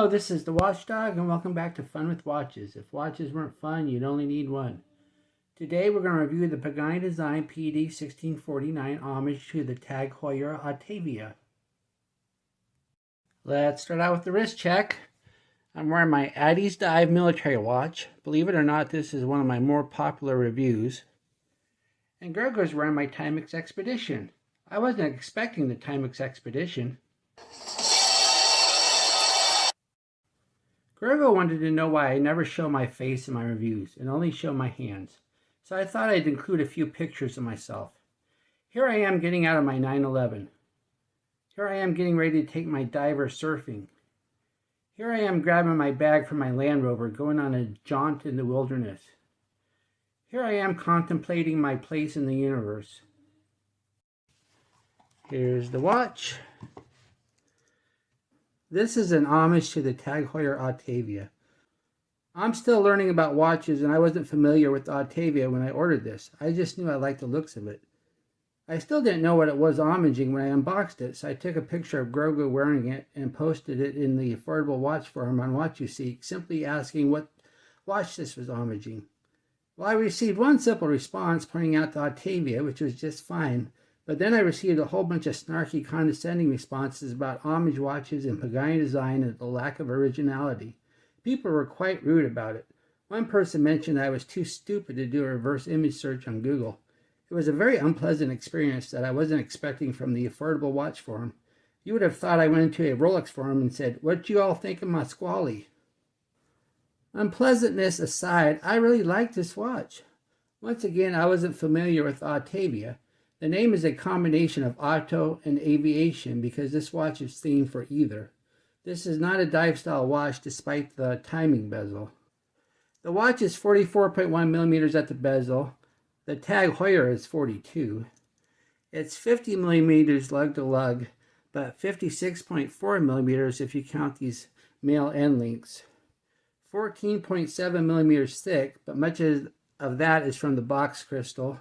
Hello, this is the Watchdog, and welcome back to Fun with Watches. If watches weren't fun, you'd only need one. Today we're going to review the Pagani Design PD-1649 homage to the Tag Heuer Autavia. Let's start out with the wrist check. I'm wearing my Addy's Dive military watch. Believe it or not, this is one of my more popular reviews. And Gergo's wearing my Timex Expedition. I wasn't expecting the Timex Expedition. Gergo wanted to know why I never show my face in my reviews and only show my hands, so I thought I'd include a few pictures of myself. Here I am getting out of my 911. Here I am getting ready to take my diver surfing. Here I am grabbing my bag from my Land Rover going on a jaunt in the wilderness. Here I am contemplating my place in the universe. Here's the watch. This is an homage to the Tag Heuer Autavia. I'm still learning about watches, and I wasn't familiar with the Autavia when I ordered this. I just knew I liked the looks of it. I still didn't know what it was homaging when I unboxed it, so I took a picture of Gergo wearing it and posted it in the affordable watch forum on WatchUseek, simply asking what watch this was homaging. Well, I received one simple response pointing out the Autavia, which was just fine. But then I received a whole bunch of snarky, condescending responses about homage watches and Pagani design and the lack of originality. People were quite rude about it. One person mentioned I was too stupid to do a reverse image search on Google. It was a very unpleasant experience that I wasn't expecting from the affordable watch forum. You would have thought I went into a Rolex forum and said, "What do you all think of my squally?" Unpleasantness aside, I really liked this watch. Once again, I wasn't familiar with Autavia. The name is a combination of auto and aviation because this watch is themed for either. This is not a dive style watch despite the timing bezel. The watch is 44.1 millimeters at the bezel. The Tag Heuer is 42. It's 50 millimeters lug to lug, but 56.4 millimeters if you count these male end links. 14.7 millimeters thick, but much of that is from the box crystal.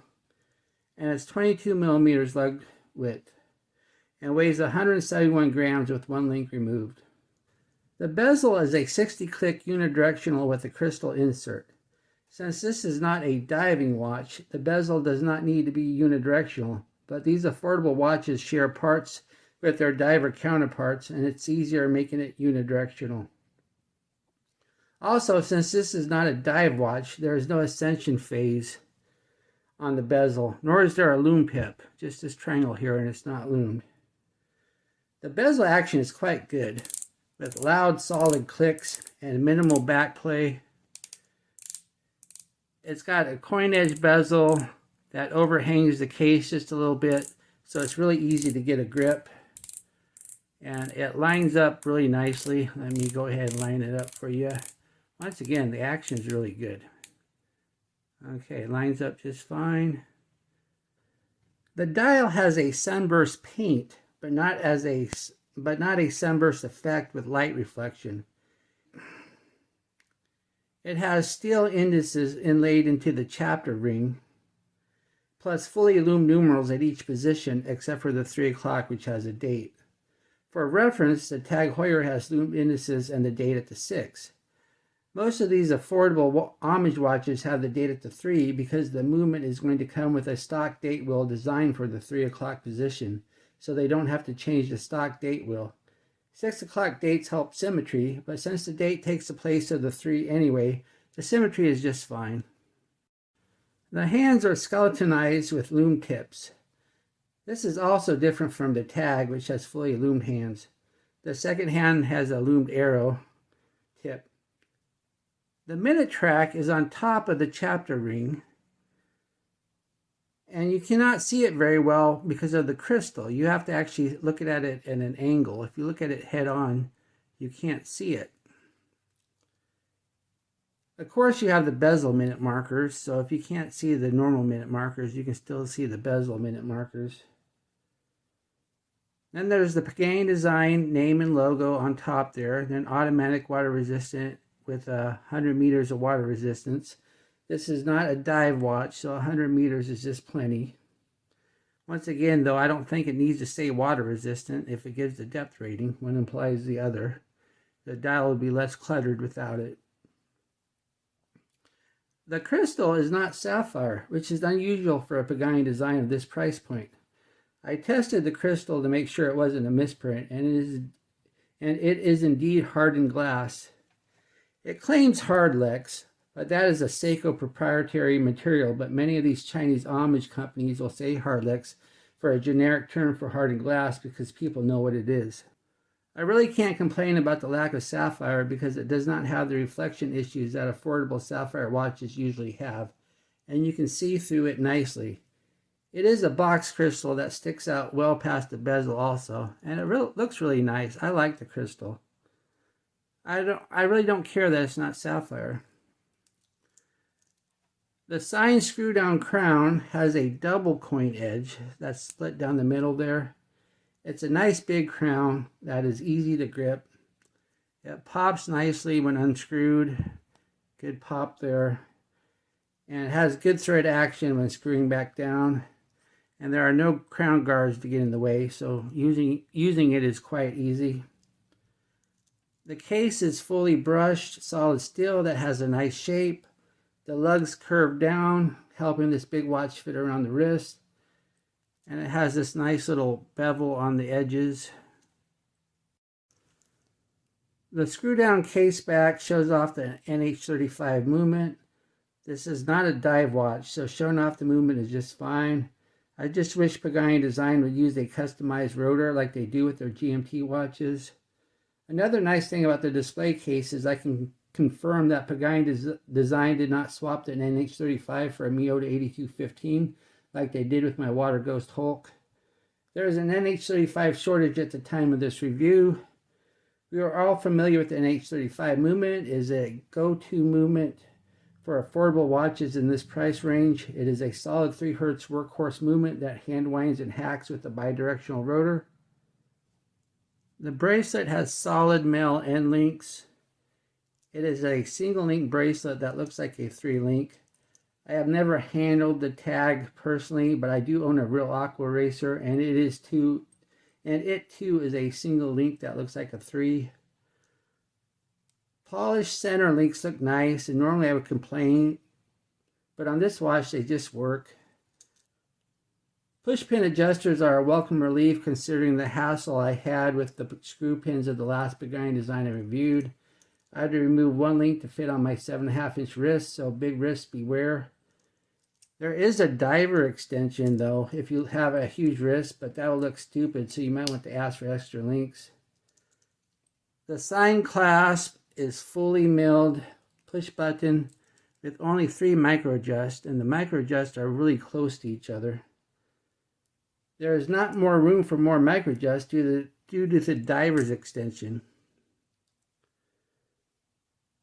And it's 22 millimeters lug width and weighs 171 grams with one link removed. The bezel is a 60-click unidirectional with a crystal insert. Since this is not a diving watch, the bezel does not need to be unidirectional, but these affordable watches share parts with their diver counterparts, and it's easier making it unidirectional. Also, since this is not a dive watch, there is no ascension phase on the bezel, nor is there a lume pip, just this triangle here, and it's not lumed. The bezel action is quite good, with loud solid clicks and minimal backplay. It's got a coin edge bezel that overhangs the case just a little bit, so it's really easy to get a grip, and it lines up really nicely. Let me go ahead and line it up for you. Once again, the action is really good. Okay, lines up just fine. The dial has a sunburst paint, but not a sunburst effect with light reflection. It has steel indices inlaid into the chapter ring, plus fully loomed numerals at each position except for the 3 o'clock, which has a date. For reference, the Tag Heuer has loomed indices and the date at the 6. Most of these affordable homage watches have the date at the 3 because the movement is going to come with a stock date wheel designed for the 3 o'clock position, so they don't have to change the stock date wheel. 6 o'clock dates help symmetry, but since the date takes the place of the 3 anyway, the symmetry is just fine. The hands are skeletonized with lume tips. This is also different from the Tag, which has fully loomed hands. The second hand has a loomed arrow tip. The minute track is on top of the chapter ring, and you cannot see it very well because of the crystal. You have to actually look at it at an angle. If you look at it head on, you can't see it. Of course, you have the bezel minute markers, so if you can't see the normal minute markers, you can still see the bezel minute markers. Then there's the Pagani Design name and logo on top there, then automatic water resistant with 100 meters of water resistance. This is not a dive watch, so 100 meters is just plenty. Once again, though, I don't think it needs to stay water resistant if it gives the depth rating. One implies the other. The dial would be less cluttered without it. The crystal is not sapphire, which is unusual for a Pagani design of this price point. I tested the crystal to make sure it wasn't a misprint, and it is indeed hardened glass. It claims Hardlex, but that is a Seiko proprietary material, but many of these Chinese homage companies will say Hardlex for a generic term for hardened glass because people know what it is. I really can't complain about the lack of sapphire because it does not have the reflection issues that affordable sapphire watches usually have, and you can see through it nicely. It is a box crystal that sticks out well past the bezel also, and it looks really nice. I like the crystal. I really don't care that it's not sapphire. The signed screw down crown has a double coin edge that's split down the middle there. It's a nice big crown that is easy to grip. It pops nicely when unscrewed. Good pop there. And it has good thread action when screwing back down. And there are no crown guards to get in the way, so using it is quite easy. The case is fully brushed solid steel that has a nice shape. The lugs curve down, helping this big watch fit around the wrist. And it has this nice little bevel on the edges. The screw down case back shows off the NH35 movement. This is not a dive watch, so showing off the movement is just fine. I just wish Pagani Design would use a customized rotor like they do with their GMT watches. Another nice thing about the display case is I can confirm that Pagani Design did not swap the NH35 for a Miyota 8215 like they did with my Water Ghost Hulk. There is an NH35 shortage at the time of this review. We are all familiar with the NH35 movement. It is a go-to movement for affordable watches in this price range. It is a solid 3 Hz workhorse movement that hand winds and hacks with a bidirectional rotor. The bracelet has solid male end links. It is a single link bracelet that looks like a 3-link. I have never handled the tag personally, but I do own a real aqua racer, and it too is a single link that looks like a 3. Polished center links look nice, and normally I would complain, but on this watch they just work. Push pin adjusters are a welcome relief considering the hassle I had with the screw pins of the last Pagani design I reviewed. I had to remove one link to fit on my 7.5-inch wrist, so big wrists beware. There is a diver extension though if you have a huge wrist, but that will look stupid, so you might want to ask for extra links. The sign clasp is fully milled push button with only 3 micro adjusts, and the micro adjusts are really close to each other. There is not more room for more micro adjusts due to the diver's extension.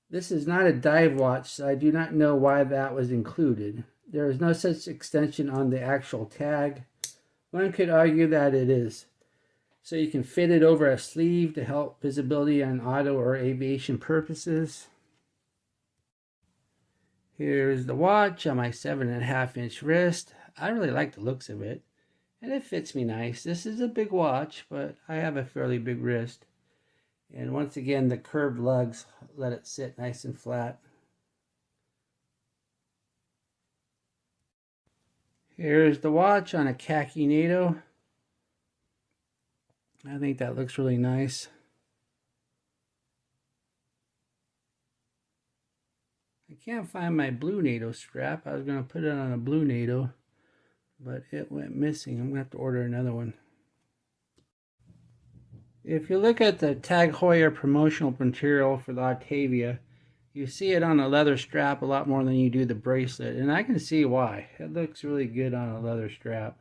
This is not a dive watch, so I do not know why that was included. There is no such extension on the actual tag. One could argue that it is, so you can fit it over a sleeve to help visibility on auto or aviation purposes. Here's the watch on my 7.5-inch wrist. I really like the looks of it, and it fits me nice. This is a big watch, but I have a fairly big wrist. And once again, the curved lugs let it sit nice and flat. Here's the watch on a khaki NATO. I think that looks really nice. I can't find my blue NATO strap. I was going to put it on a blue NATO, but it went missing. I'm going to have to order another one. If you look at the Tag Heuer promotional material for the Autavia, you see it on a leather strap a lot more than you do the bracelet, and I can see why. It looks really good on a leather strap.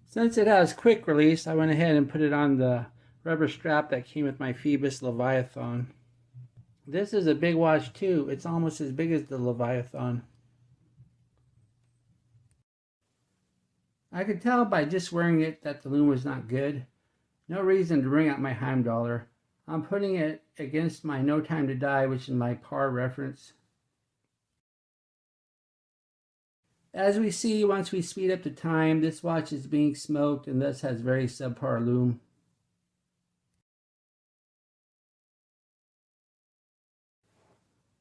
Since it has quick release, I went ahead and put it on the rubber strap that came with my Phoebus Leviathan. This is a big watch too. It's almost as big as the Leviathan. I could tell by just wearing it that the lume was not good. No reason to bring out my Heimdallr. I'm putting it against my No Time to Die, which is my par reference. As we see, once we speed up the time, this watch is being smoked and thus has very subpar lume.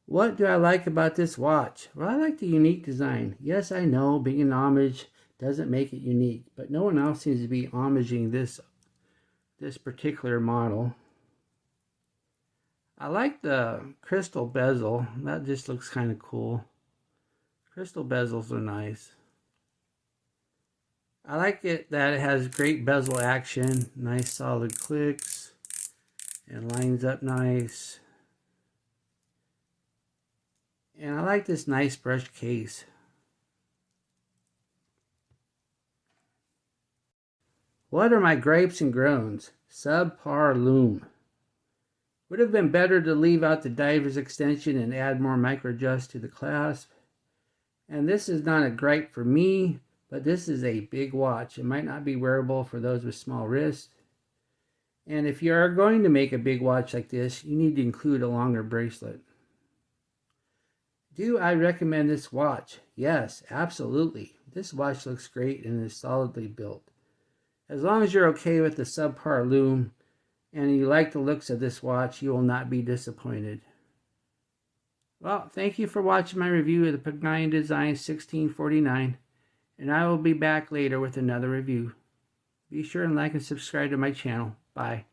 What do I like about this watch? Well, I like the unique design. Yes, I know being an homage doesn't make it unique, but no one else seems to be homaging this particular model. I like the crystal bezel. That just looks kind of cool. Crystal bezels are nice. I like it that it has great bezel action, nice solid clicks, and lines up nice. And I like this nice brush case. What are my gripes and groans? Subpar lume. Would have been better to leave out the diver's extension and add more micro adjust to the clasp. And this is not a gripe for me, but this is a big watch. It might not be wearable for those with small wrists. And if you are going to make a big watch like this, you need to include a longer bracelet. Do I recommend this watch? Yes, absolutely. This watch looks great and is solidly built. As long as you're okay with the subpar lume and you like the looks of this watch, you will not be disappointed. Well, thank you for watching my review of the Pagani Design 1649, and I will be back later with another review. Be sure and like and subscribe to my channel. Bye.